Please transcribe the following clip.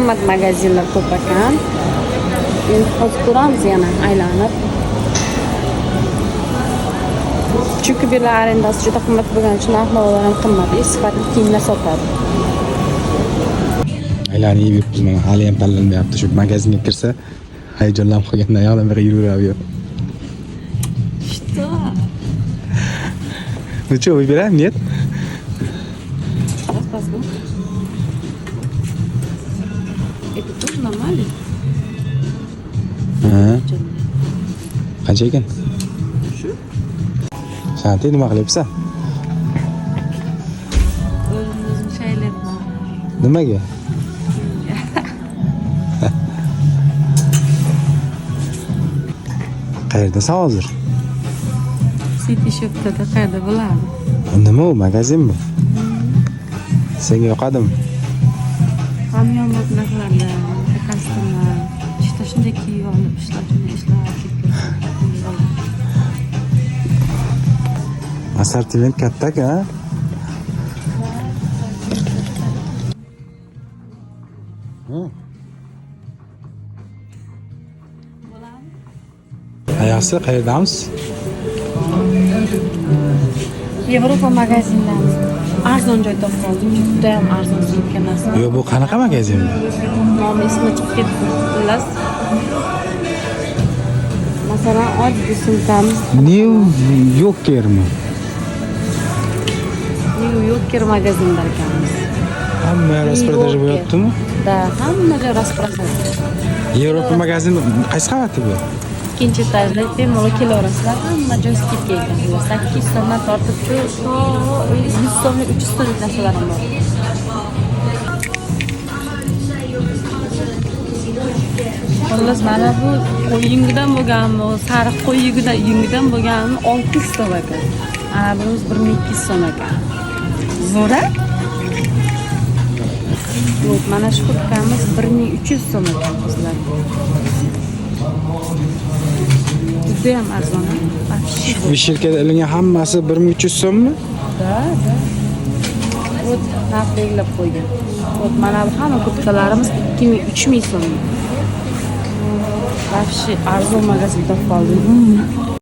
qimmat magazinlar ko'p ekan. Endi hozir ko'ramiz yana aylanib. Chunki bular arendasi juda qimmat bo'lgani uchun narx-navolar ham qimmat. Sifatli kiyimlar sotadi. Aylanib yuribmiz mana, hali ham tanlanmayapti. Shu magazinga kirsa hayajonlanib qolgandan yoqdan beri yuraveradi. Что? Ну что, выбираем, нет? Сейчас посмотрим. Это тоже нормально? Qancha ekan? Shu. Sen nima qilyapsan? O'zim shaylayapman. Nimaga? Qayerdasan hozir? City Shop'da qayerda bo'ladi? Nima u, magazinmi? Senga yoqadimi? Hamyonbop narxlarda, kostyumlar, işte shunday kiyib olib ishlar. Assortiment katta-ku, ha? Ayasi qayerdamiz? Yevropa magazinlari. Arzon joy topib qoldim. Juda ham arzon sotgan narsa. Yo'q, bu qanaqa magazin? Nomi ismi chiqib ketdi. Xullas. Masalan, oddiy sumkamiz New Yorkermi? New Yorker magazinlar ekanmiz. Hamma rasprodaja bo'lyaptimi? Da, hamma joy rasprodaja. Yevropa magazini qaysi qavati bu? Ikkinchi etajda bemalol kelaverasizlar. Hamma joy skidga ekan. 800 so'mdan tortib 100 so'mlik, 300 so'mlik narsalar ham bor. Xullas, mana bu qo'yingidan bo'lganmi, sariq qo'yingidan bo'lganmi 600 so'm ekan. Ana bunimiz 1200 so'm ekan. Zo'ra? Yo'q, mana shu kurtkamiz 1300 so'm ekan qizlar. Juda ham arzon. Vishilkada ilingan hammasi 1300 so'mmi? Da. O't narx belgilab qo'ygan. O't mana bu hamma kurtkalarimiz 2000-3000 so'm. Vafshi arzon magazin topib qoldim.